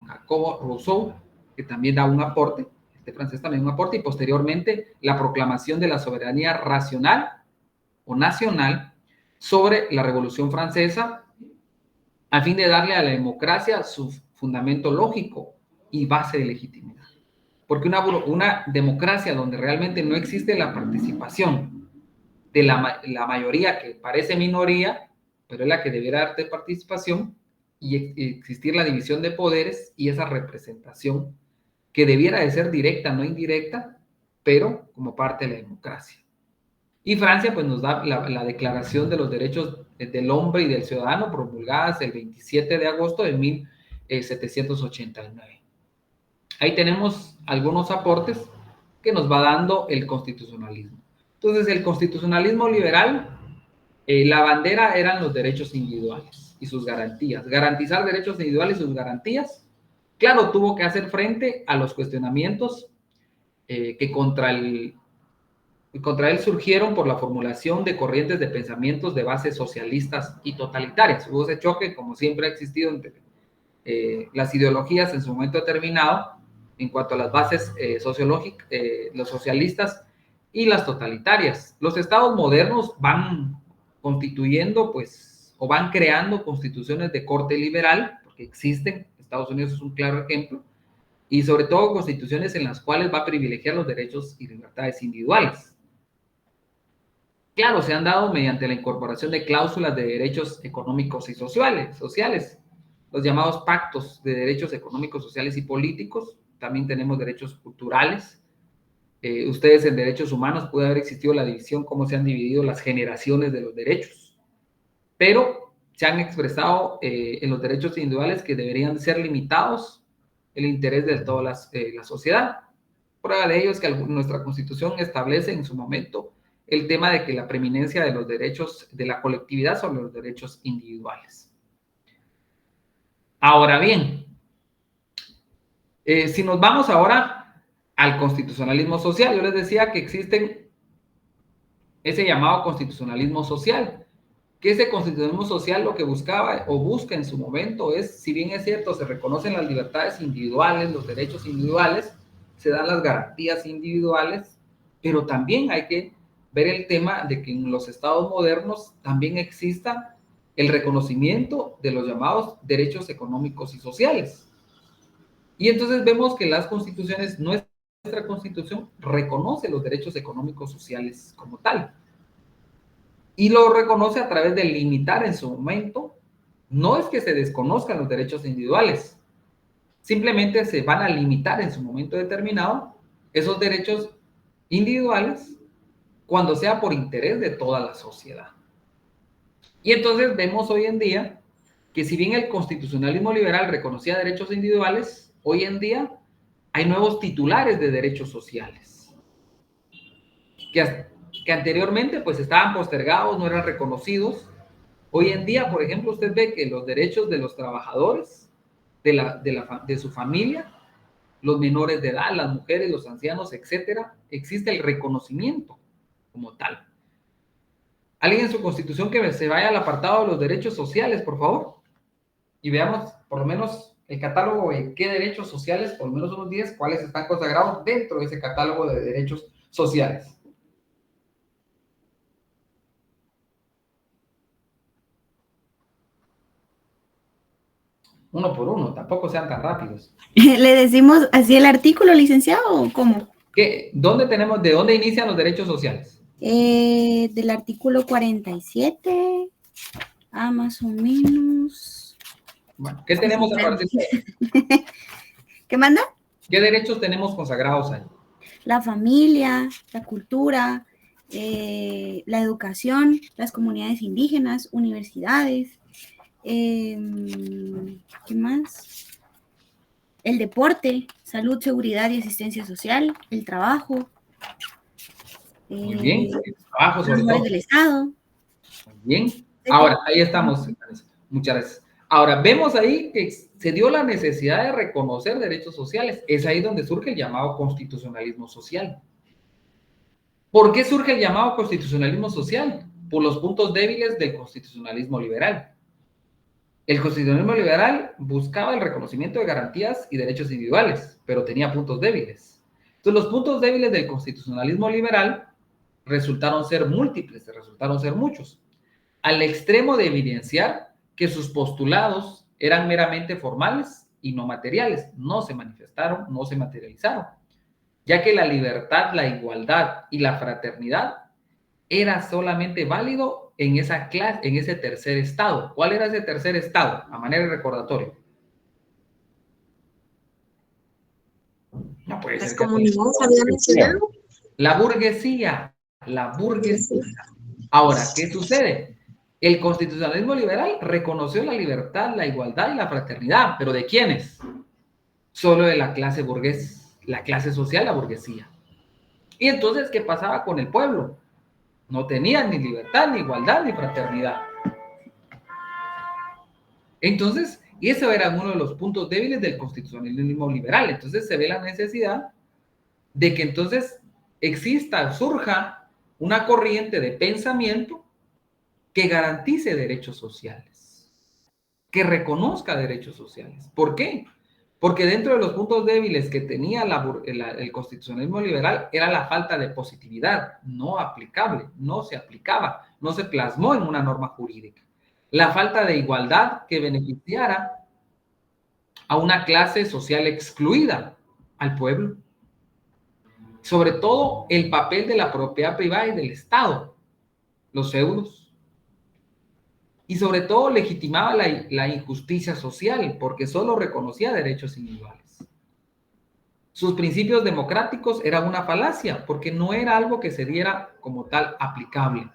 Jacobo Rousseau, que también da un aporte, este francés también un aporte, y posteriormente la proclamación de la soberanía racional o nacional sobre la Revolución Francesa, a fin de darle a la democracia su fundamento lógico y base de legitimidad. Porque una democracia donde realmente no existe la participación de la mayoría, que parece minoría, pero es la que debiera darte participación, y existir la división de poderes y esa representación que debiera de ser directa, no indirecta, pero como parte de la democracia. Y Francia pues nos da la Declaración de los Derechos del Hombre y del Ciudadano, promulgadas el 27 de agosto de 1789. Ahí tenemos algunos aportes que nos va dando el constitucionalismo. Entonces, el constitucionalismo liberal, la bandera eran los derechos individuales y sus garantías. Garantizar derechos individuales y sus garantías. Claro, tuvo que hacer frente a los cuestionamientos que contra él surgieron por la formulación de corrientes de pensamientos de bases socialistas y totalitarias. Hubo ese choque, como siempre ha existido, entre las ideologías en su momento determinado, en cuanto a las bases sociológicas, los socialistas y las totalitarias. Los estados modernos van constituyendo, pues, o van creando constituciones de corte liberal, porque existen, Estados Unidos es un claro ejemplo, y sobre todo constituciones en las cuales va a privilegiar los derechos y libertades individuales. Claro, se han dado mediante la incorporación de cláusulas de derechos económicos y sociales, los llamados pactos de derechos económicos, sociales y políticos. También tenemos derechos culturales. Ustedes en derechos humanos puede haber existido la división, cómo se han dividido las generaciones de los derechos, pero se han expresado en los derechos individuales que deberían ser limitados el interés de toda la sociedad. Prueba de ello es que nuestra Constitución establece en su momento el tema de que la preeminencia de los derechos de la colectividad sobre los derechos individuales. Ahora bien, si nos vamos ahora al constitucionalismo social, yo les decía que existen ese llamado constitucionalismo social, que ese constitucionalismo social lo que buscaba o busca en su momento es, si bien es cierto, se reconocen las libertades individuales, los derechos individuales, se dan las garantías individuales, pero también hay que ver el tema de que en los estados modernos también exista el reconocimiento de los llamados derechos económicos y sociales. Y entonces vemos que las constituciones, nuestra Constitución reconoce los derechos económicos sociales como tal. Y lo reconoce a través de limitar en su momento. No es que se desconozcan los derechos individuales, simplemente se van a limitar en su momento determinado esos derechos individuales cuando sea por interés de toda la sociedad. Y entonces vemos hoy en día que si bien el constitucionalismo liberal reconocía derechos individuales, hoy en día hay nuevos titulares de derechos sociales que anteriormente pues estaban postergados, no eran reconocidos. Hoy en día, por ejemplo, usted ve que los derechos de los trabajadores, de su familia, los menores de edad, las mujeres, los ancianos, etcétera, existe el reconocimiento como tal. Alguien en su Constitución que se vaya al apartado de los derechos sociales, por favor, y veamos por lo menos el catálogo de qué derechos sociales, por lo menos unos 10, cuáles están consagrados dentro de ese catálogo de derechos sociales. Uno por uno, tampoco sean tan rápidos. ¿Le decimos así el artículo, licenciado, o cómo? ¿De dónde inician los derechos sociales? Del artículo 47, más o menos. Bueno, ¿qué tenemos a partir de ahí? ¿Qué manda? ¿Qué derechos tenemos consagrados ahí? La familia, la cultura, la educación, las comunidades indígenas, universidades. ¿Qué más? el deporte, salud, seguridad y asistencia social, el trabajo. Muy bien, el trabajo Los sobre labores todo. del Estado. Muy bien. Ahora, ahí estamos. Muchas gracias. Ahora, vemos ahí que se dio la necesidad de reconocer derechos sociales. Es ahí donde surge el llamado constitucionalismo social. ¿Por qué surge el llamado constitucionalismo social? Por los puntos débiles del constitucionalismo liberal. El constitucionalismo liberal buscaba el reconocimiento de garantías y derechos individuales, pero tenía puntos débiles. Entonces, los puntos débiles del constitucionalismo liberal resultaron ser múltiples, resultaron ser muchos, al extremo de evidenciar que sus postulados eran meramente formales y no materiales, no se manifestaron, no se materializaron, ya que la libertad, la igualdad y la fraternidad era solamente válido en esa clase, en ese tercer estado. ¿Cuál era ese tercer estado? A manera de recordatorio. No puede ser. Las comunidades había mencionado. La burguesía, la burguesía. Ahora, ¿qué sucede? El constitucionalismo liberal reconoció la libertad, la igualdad y la fraternidad, pero ¿de quiénes? Solo de la clase burgués, la clase social, la burguesía. Y entonces, ¿qué pasaba con el pueblo? No tenían ni libertad, ni igualdad, ni fraternidad. Entonces, y eso era uno de los puntos débiles del constitucionalismo liberal. Entonces se ve la necesidad de que entonces surja una corriente de pensamiento que garantice derechos sociales, que reconozca derechos sociales. ¿Por qué? Porque dentro de los puntos débiles que tenía el constitucionalismo liberal era la falta de positividad, no aplicable, no se aplicaba, no se plasmó en una norma jurídica. La falta de igualdad que beneficiara a una clase social excluida, al pueblo. Sobre todo el papel de la propiedad privada y del Estado, los feudos. Y sobre todo legitimaba la injusticia social, porque solo reconocía derechos individuales. Sus principios democráticos eran una falacia, porque no era algo que se diera como tal aplicable.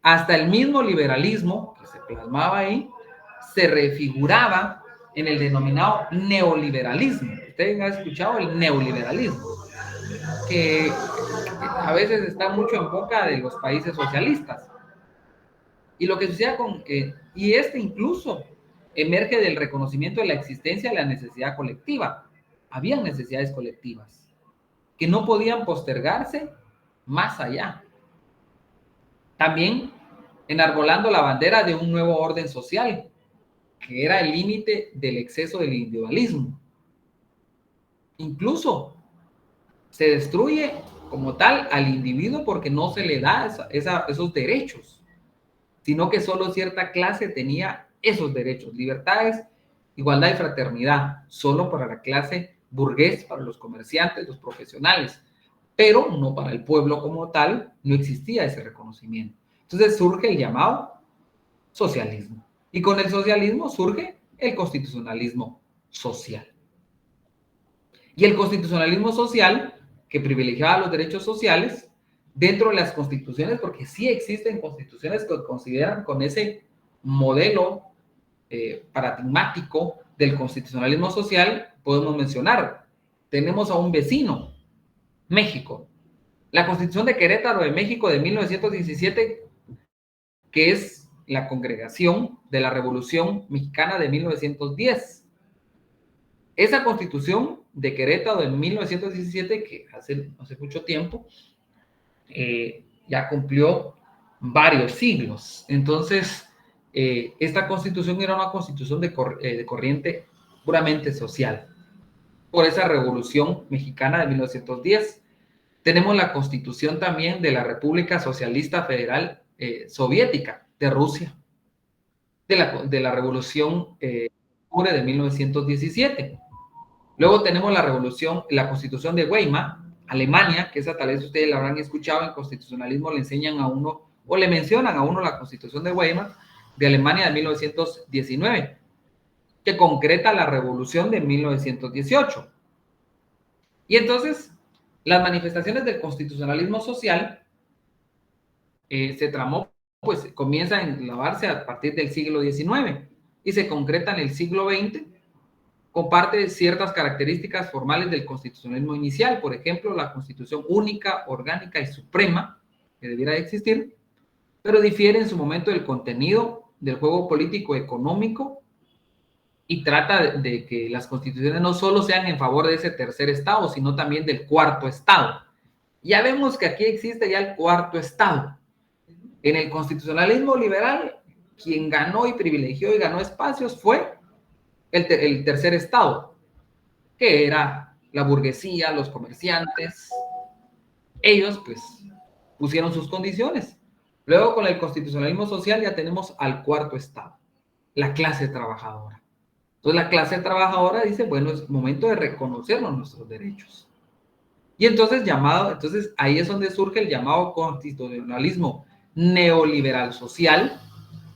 Hasta el mismo liberalismo, que se plasmaba ahí, se refiguraba en el denominado neoliberalismo. Ustedes han escuchado el neoliberalismo, que a veces está mucho en boca de los países socialistas. Y lo que sucede y incluso emerge del reconocimiento de la existencia de la necesidad colectiva. Habían necesidades colectivas que no podían postergarse más allá. También enarbolando la bandera de un nuevo orden social, que era el límite del exceso del individualismo. Incluso se destruye como tal al individuo porque no se le da esos derechos, sino que solo cierta clase tenía esos derechos, libertades, igualdad y fraternidad, solo para la clase burgués, para los comerciantes, los profesionales, pero no para el pueblo como tal, no existía ese reconocimiento. Entonces surge el llamado socialismo, y con el socialismo surge el constitucionalismo social. Y el constitucionalismo social, que privilegiaba los derechos sociales, dentro de las constituciones, porque sí existen constituciones que consideran con ese modelo paradigmático del constitucionalismo social, podemos mencionar, tenemos a un vecino, México, la Constitución de Querétaro de México de 1917, que es la congregación de la Revolución Mexicana de 1910. Esa Constitución de Querétaro de 1917, que hace mucho tiempo, ya cumplió varios siglos. Entonces, esta constitución era una constitución de corriente puramente social, por esa Revolución Mexicana de 1910. Tenemos la constitución también de la República Socialista Federal Soviética de Rusia, de la Revolución de 1917. Luego tenemos la Constitución de Weimar, Alemania, que esa tal vez ustedes la habrán escuchado, en constitucionalismo le enseñan a uno, o le mencionan a uno la Constitución de Weimar, de Alemania de 1919, que concreta la Revolución de 1918. Y entonces, las manifestaciones del constitucionalismo social se tramó, pues comienza a enclavarse a partir del siglo XIX y se concreta en el siglo XX comparte ciertas características formales del constitucionalismo inicial, por ejemplo, la constitución única, orgánica y suprema, que debiera de existir, pero difiere en su momento del contenido del juego político económico y trata de que las constituciones no solo sean en favor de ese tercer estado, sino también del cuarto estado. Ya vemos que aquí existe ya el cuarto estado. En el constitucionalismo liberal, quien ganó y privilegió y ganó espacios fue el tercer estado, que era la burguesía, los comerciantes. Ellos, pues, pusieron sus condiciones. Luego, con el constitucionalismo social, ya tenemos al cuarto estado, la clase trabajadora. Entonces, la clase trabajadora dice, bueno, es momento de reconocernos nuestros derechos. Y entonces, ahí es donde surge el llamado constitucionalismo neoliberal social,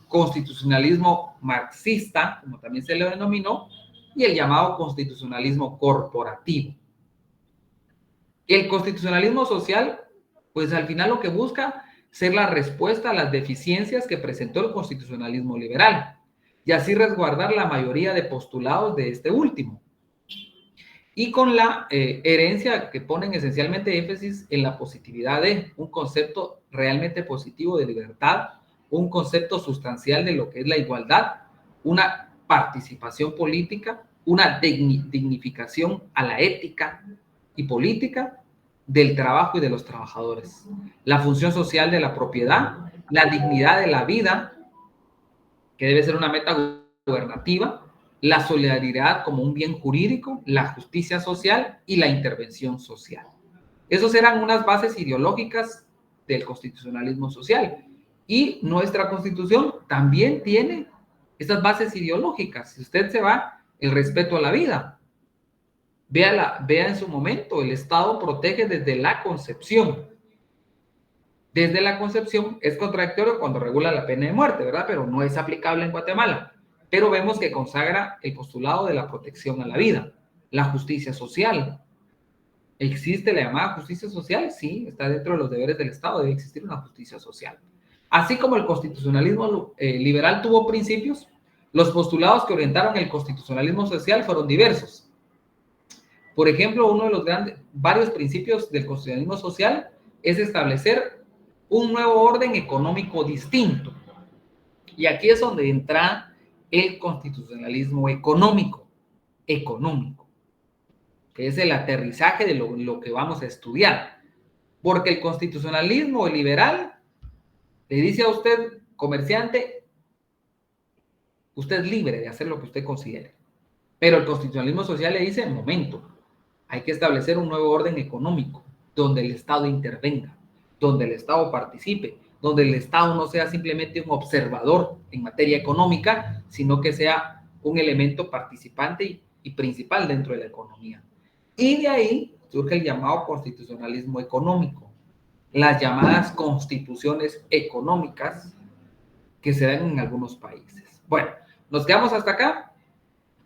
constitucionalismo marxista, como también se le denominó, y el llamado constitucionalismo corporativo. El constitucionalismo social, pues al final lo que busca ser la respuesta a las deficiencias que presentó el constitucionalismo liberal, y así resguardar la mayoría de postulados de este último. Y con la herencia que ponen esencialmente énfasis en la positividad de un concepto realmente positivo de libertad, un concepto sustancial de lo que es la igualdad, una participación política, una dignificación a la ética y política del trabajo y de los trabajadores, la función social de la propiedad, la dignidad de la vida, que debe ser una meta gubernativa, la solidaridad como un bien jurídico, la justicia social y la intervención social. Esas eran unas bases ideológicas del constitucionalismo social. Y nuestra Constitución también tiene estas bases ideológicas. Si usted se va, el respeto a la vida. Vea en su momento, el Estado protege desde la concepción. Desde la concepción es contradictorio cuando regula la pena de muerte, ¿verdad? Pero no es aplicable en Guatemala. Pero vemos que consagra el postulado de la protección a la vida, la justicia social. ¿Existe la llamada justicia social? Sí, está dentro de los deberes del Estado, debe existir una justicia social. Así como el constitucionalismo liberal tuvo principios, los postulados que orientaron el constitucionalismo social fueron diversos. Por ejemplo, uno de los varios principios del constitucionalismo social es establecer un nuevo orden económico distinto. Y aquí es donde entra el constitucionalismo económico, que es el aterrizaje de lo que vamos a estudiar. Porque el constitucionalismo liberal le dice a usted, comerciante, usted es libre de hacer lo que usted considere. Pero el constitucionalismo social le dice, momento, hay que establecer un nuevo orden económico, donde el Estado intervenga, donde el Estado participe, donde el Estado no sea simplemente un observador en materia económica, sino que sea un elemento participante y principal dentro de la economía. Y de ahí surge el llamado constitucionalismo económico, las llamadas constituciones económicas que se dan en algunos países. Bueno, nos quedamos hasta acá.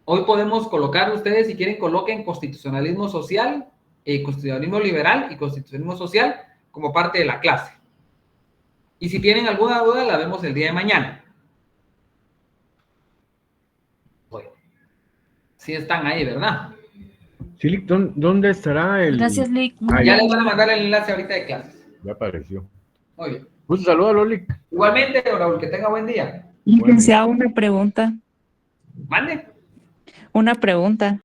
Hoy podemos colocar ustedes, si quieren, coloquen constitucionalismo social, constitucionalismo liberal y constitucionalismo social como parte de la clase. Y si tienen alguna duda, la vemos el día de mañana. Bueno, sí están ahí, ¿verdad? Sí, Lick, ¿dónde estará el...? Gracias, Lick. Ya les van a mandar el enlace ahorita de clases. Ya apareció. Muy bien. Un saludo a Lick. Igualmente, Raúl, que tenga buen día. Licenciado, una pregunta. Mande. Una pregunta.